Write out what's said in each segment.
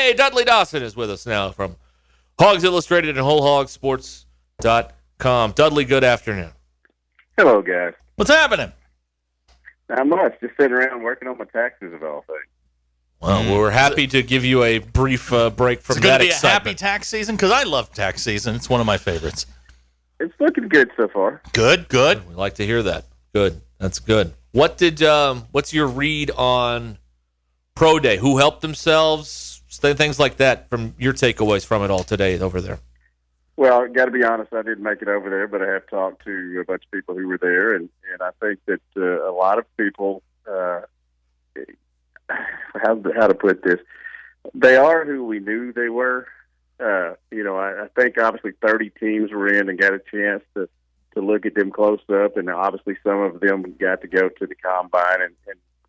Hey, Dudley Dawson is with us now from Hawgs Illustrated and WholeHogSports.com. Dudley, good afternoon. Hello, guys. What's happening? Not much. Just sitting around working on my taxes of all things. Well, we're happy to give you a brief break from that excitement. It's going to be a happy tax season because I love tax season. It's one of my favorites. It's looking good so far. Good. We like to hear that. Good. That's good. What's your read on Pro Day? Who helped themselves? Things like that from your takeaways from it all today over there. Well, got to be honest, I didn't make it over there, but I have talked to a bunch of people who were there, and I think that a lot of people, how to put this, they are who we knew they were. I think obviously 30 teams were in and got a chance to look at them close up, and obviously some of them got to go to the combine and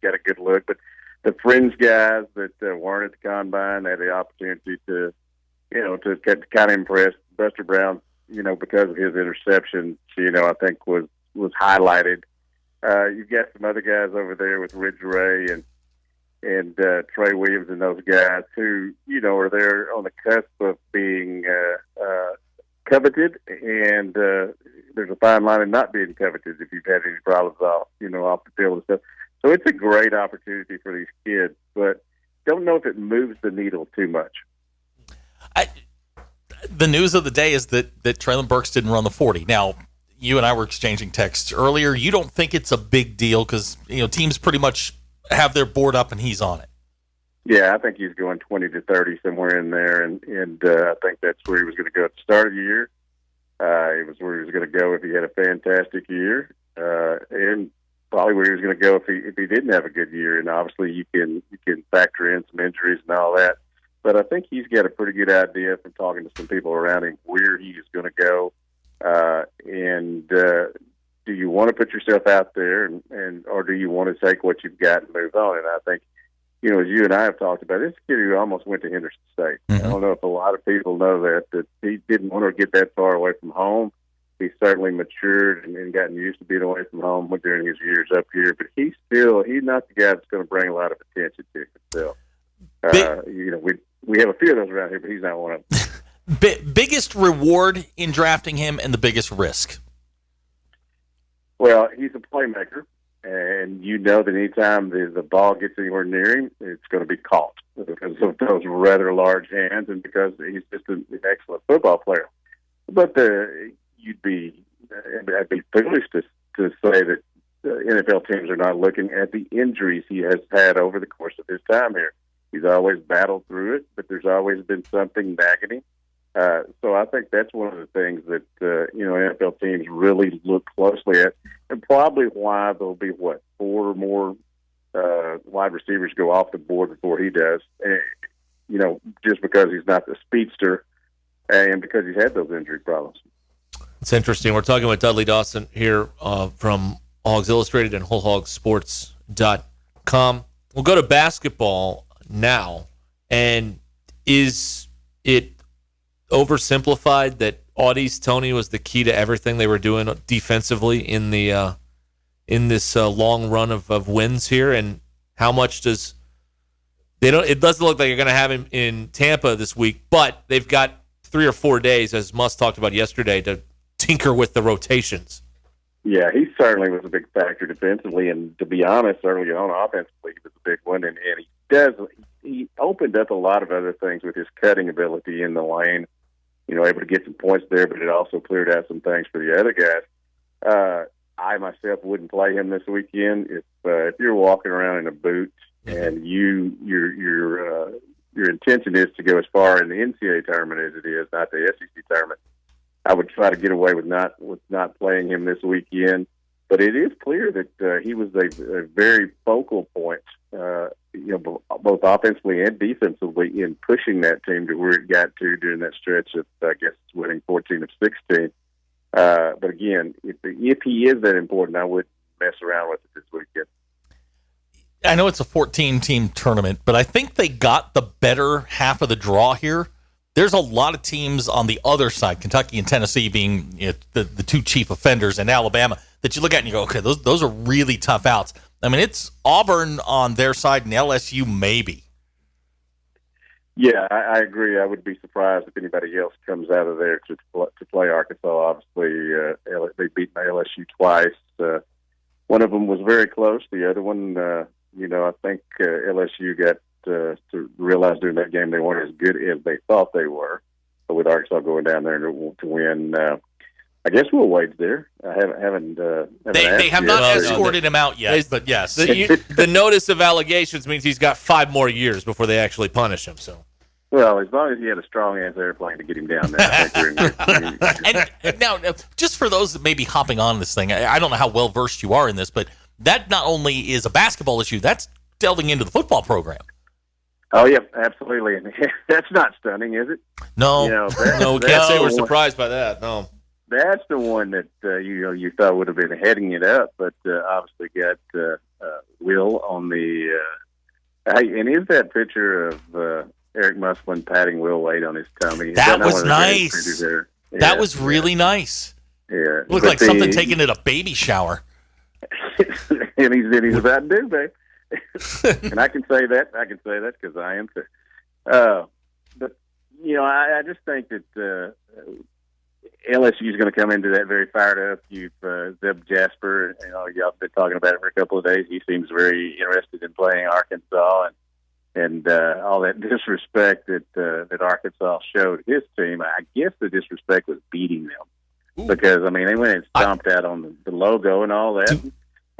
get a good look. But the fringe guys that weren't at the combine had the opportunity to kind of impress. Buster Brown, because of his interception, I think was highlighted. You've got some other guys over there with Ridge Ray and Trey Williams and those guys who, are there on the cusp of being coveted, and there's a fine line in not being coveted if you've had any problems off the field and stuff. So it's a great opportunity for these kids, but don't know if it moves the needle too much. The news of the day is that Traylon Burks didn't run the 40. Now, you and I were exchanging texts earlier. You don't think it's a big deal because teams pretty much have their board up and he's on it. Yeah, I think he's going 20 to 30 somewhere in there, and I think that's where he was going to go at the start of the year. It was where he was going to go if he had a fantastic year, and probably where he was going to go if he didn't have a good year. And obviously, you can factor in some injuries and all that. But I think he's got a pretty good idea from talking to some people around him where he is going to go. Do you want to put yourself out there, and or do you want to take what you've got and move on? And I think, as you and I have talked about, this kid who almost went to Henderson State. Mm-hmm. I don't know if a lot of people know that he didn't want to get that far away from home. He certainly matured and gotten used to being away from home during his years up here. But he's not the guy that's going to bring a lot of attention to himself. We have a few of those around here, but he's not one of them. Biggest reward in drafting him and the biggest risk? Well, he's a playmaker, and that anytime the ball gets anywhere near him, it's going to be caught because of those rather large hands and because he's just an excellent football player. But I'd be foolish to say that NFL teams are not looking at the injuries he has had over the course of his time here. He's always battled through it, but there's always been something nagging him. So I think that's one of the things that, NFL teams really look closely at, and probably why there'll be, 4 more wide receivers go off the board before he does, just because he's not the speedster and because he's had those injury problems. It's interesting. We're talking with Dudley Dawson here from Hawgs Illustrated and WholeHogSports.com. We'll go to basketball now, and is it oversimplified that Audie's Tony was the key to everything they were doing defensively in this long run of wins here? And how much it doesn't look like you're going to have him in Tampa this week, but they've got 3 or 4 days, as Musk talked about yesterday, to tinker with the rotations. Yeah, he certainly was a big factor defensively, and to be honest, early on offensively, he was a big one, and he opened up a lot of other things with his cutting ability in the lane, able to get some points there, but it also cleared out some things for the other guys. I myself wouldn't play him this weekend if you're walking around in a boot and your intention is to go as far in the NCAA tournament as it is, not the SEC tournament. I would try to get away with not playing him this weekend. But it is clear that he was a very focal point, both offensively and defensively, in pushing that team to where it got to during that stretch of, I guess, winning 14 of 16. But again, if he is that important, I wouldn't mess around with it this weekend. I know it's a 14-team tournament, but I think they got the better half of the draw here. There's a lot of teams on the other side, Kentucky and Tennessee being the two chief offenders, and Alabama, that you look at and you go, okay, those are really tough outs. I mean, it's Auburn on their side and LSU maybe. Yeah, I agree. I would be surprised if anybody else comes out of there to play Arkansas. Obviously, they beat LSU twice. One of them was very close. The other one, I think LSU got to realize during that game they weren't as good as they thought they were. But with Arkansas going down there to win, I guess we'll wait there. I haven't they have not escorted him out yet, but yes. The notice of allegations means he's got 5 more years before they actually punish him. So, well, as long as he had a strong-ass airplane to get him down there, I think we're in good. And now, just for those that may be hopping on this thing, I don't know how well-versed you are in this, but that not only is a basketball issue, that's delving into the football program. Oh, yeah, absolutely. And that's not stunning, is it? No. No, we can't say we're surprised by that, no. That's the one that you thought would have been heading it up, but obviously got Will on the. And is that picture of Eric Muslin patting Will Wade on his tummy? That was nice. Yeah, that was really nice. Yeah, looked like something taken at a baby shower. and he's about to do, babe. And I can say that because I am too. But I just think that. LSU is going to come into that very fired up. You've Zeb Jasper, y'all been talking about it for a couple of days. He seems very interested in playing Arkansas, and all that disrespect that Arkansas showed his team. I guess the disrespect was beating them because they went and stomped out on the logo and all that.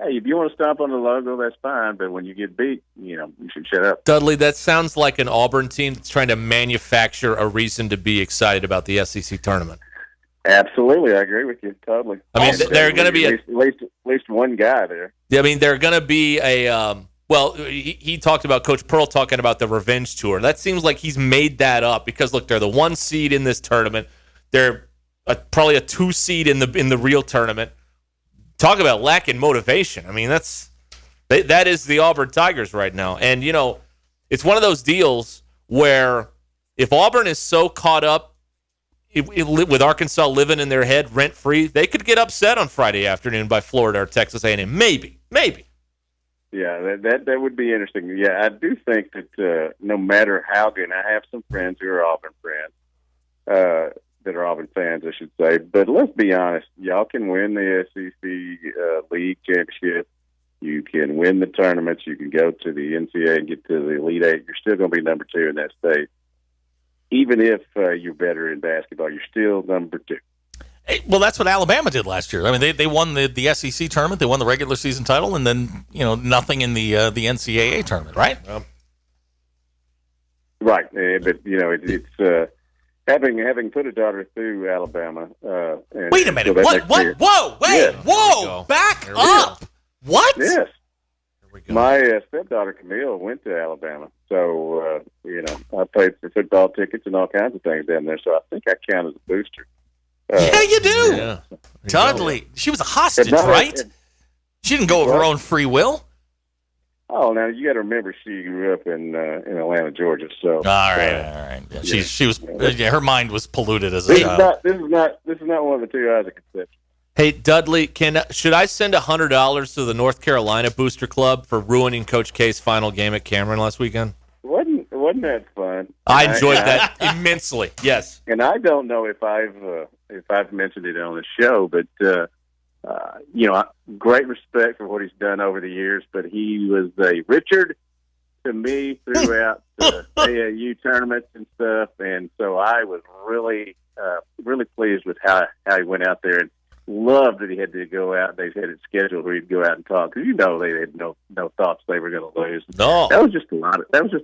Hey, if you want to stomp on the logo, that's fine. But when you get beat, you should shut up. Dudley, that sounds like an Auburn team that's trying to manufacture a reason to be excited about the SEC tournament. Absolutely, I agree with you totally. They're going to be at least one guy there. Yeah, they're going to be a. He talked about Coach Pearl talking about the revenge tour. That seems like he's made that up because look, they're the 1 seed in this tournament. They're probably a 2 seed in the real tournament. Talk about lacking motivation. That is the Auburn Tigers right now, and it's one of those deals where if Auburn is so caught up. With Arkansas living in their head rent-free, they could get upset on Friday afternoon by Florida or Texas A&M. Maybe. Yeah, that would be interesting. Yeah, I do think that no matter how good, and I have some friends who are Auburn friends, that are Auburn fans, I should say. But let's be honest, y'all can win the SEC League Championship. You can win the tournaments. You can go to the NCAA and get to the Elite Eight. You're still going to be number 2 in that state. Even if you're better in basketball, you're still number 2. Hey, well, that's what Alabama did last year. They won the SEC tournament, they won the regular season title, and then nothing in the NCAA tournament, right? Right, but it's having put a daughter through Alabama. Wait a minute! So what? Whoa! Wait! Yeah. Whoa! Back up! What? Yes. My stepdaughter Camille went to Alabama, so I paid for football tickets and all kinds of things down there. So I think I count as a booster. Yeah, you do. Yeah. Dudley, she was a hostage, right? She didn't go of her own free will. Oh, now you got to remember she grew up in Atlanta, Georgia. So all right. Yeah, she was. Her mind was polluted as a child. This is not one of the 2 eyes of conception. Hey, Dudley, should I send $100 to the North Carolina Booster Club for ruining Coach K's final game at Cameron last weekend? Wasn't that fun? I enjoyed that immensely. Yes. And I don't know if I've mentioned it on the show, but great respect for what he's done over the years. But he was a Richard to me throughout the AAU tournaments and stuff, and so I was really pleased with how he went out there and. Loved that he had to go out. They had it scheduled where he'd go out and talk because they had no thoughts they were going to lose. No, that was just a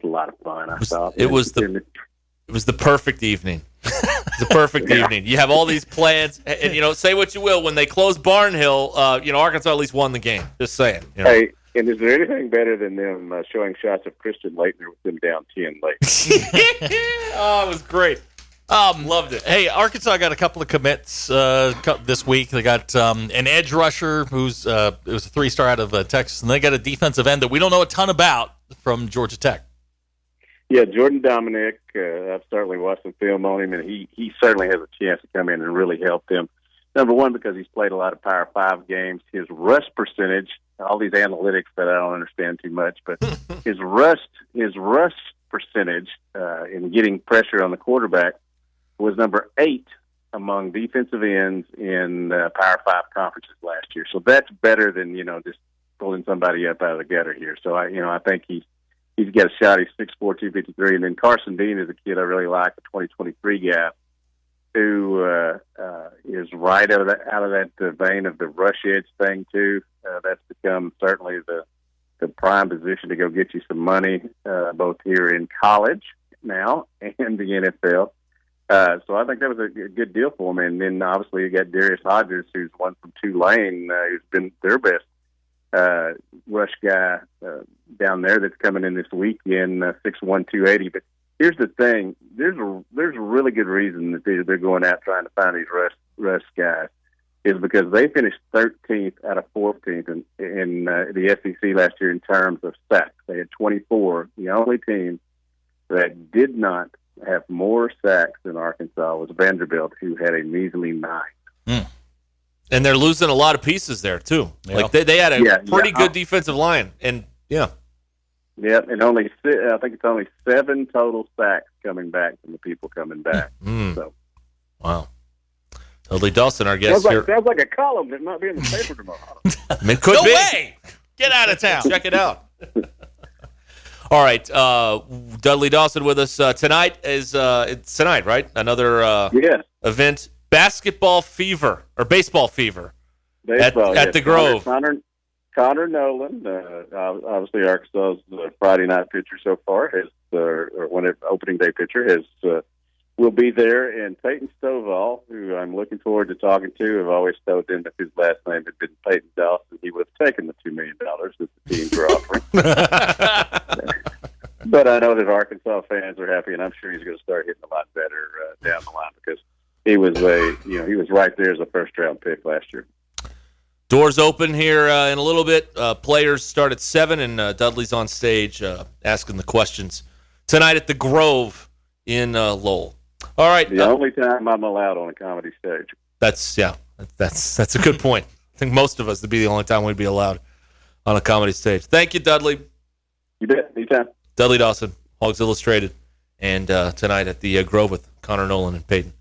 lot of fun. I thought it was the perfect evening. The perfect evening. You have all these plans, and say what you will. When they closed Barnhill, Arkansas at least won the game. Just saying. Hey, and is there anything better than them showing shots of Christian Laettner with them down 10 late? Oh, it was great. Loved it. Hey, Arkansas got a couple of commits this week. They got an edge rusher who's it was a 3-star out of Texas, and they got a defensive end that we don't know a ton about from Georgia Tech. Yeah, Jordan Dominic. I've certainly watched some film on him, and he certainly has a chance to come in and really help them. Number one, because he's played a lot of Power 5 games. His rush percentage, all these analytics that I don't understand too much, but his rush percentage in getting pressure on the quarterback was number 8 among defensive ends in Power 5 conferences last year. So that's better than, just pulling somebody up out of the gutter here. So I think he's got a shot. He's 6'4", 253. And then Carson Dean is a kid I really like, the 2023 guy, who is right out of that vein of the rush edge thing too. That's become certainly the prime position to go get you some money, both here in college now and the NFL. So I think that was a good deal for him. And then obviously you got Darius Hodges, who's one from Tulane, who's been their best rush guy down there that's coming in this weekend, 6'1", 280. But here's the thing: there's a really good reason that they're going out trying to find these rush guys, is because they finished 13th out of 14th in the SEC last year in terms of sacks. They had 24. The only team that did not have more sacks than Arkansas was Vanderbilt, who had a measly 9. And they're losing a lot of pieces there too. Yeah. Like they had a pretty good defensive line, and and I think it's only 7 total sacks coming back from the people coming back. So, wow. Dudley Dawson, our guest here. Sounds like a column that might be in the paper tomorrow. It could be. No way! Get out of town. Check it out. All right, Dudley Dawson with us tonight. It's tonight, right? Another event. Basketball fever or baseball fever at the Grove. Connor Nolan, obviously Arkansas's Friday night pitcher so far, opening day pitcher, will be there, and Peyton Stovall, who I'm looking forward to talking to. I've always told him if his last name had been Peyton Dawson, he would have taken the $2 million that the teams were offering. But I know that Arkansas fans are happy, and I'm sure he's going to start hitting a lot better down the line, because he was he was right there as a first round pick last year. Doors open here in a little bit. Players start at 7, and Dudley's on stage asking the questions tonight at the Grove in Lowell. All right. The only time I'm allowed on a comedy stage. That's a good point. I think most of us, it'd be the only time we'd be allowed on a comedy stage. Thank you, Dudley. You bet. Anytime. Dudley Dawson, Hawgs Illustrated, and tonight at the Grove with Connor Nolan and Peyton.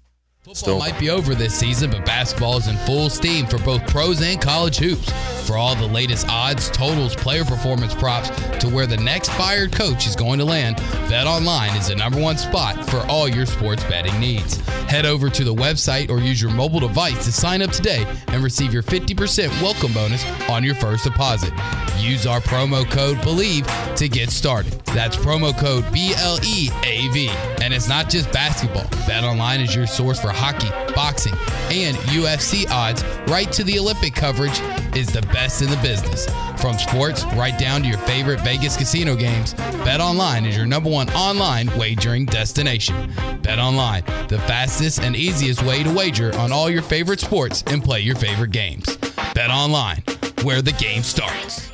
Football might be over this season, but basketball is in full steam for both pros and college hoops. For all the latest odds, totals, player performance props, to where the next fired coach is going to land, BetOnline is the #1 spot for all your sports betting needs. Head over to the website or use your mobile device to sign up today and receive your 50% welcome bonus on your first deposit. Use our promo code BELIEVE to get started. That's promo code BLEAV. And it's not just basketball. BetOnline is your source for hockey, boxing, and UFC odds, right to the Olympic coverage, is the best in the business. From sports right down to your favorite Vegas casino games, BetOnline is your #1 online wagering destination. BetOnline, the fastest and easiest way to wager on all your favorite sports and play your favorite games. BetOnline, where the game starts.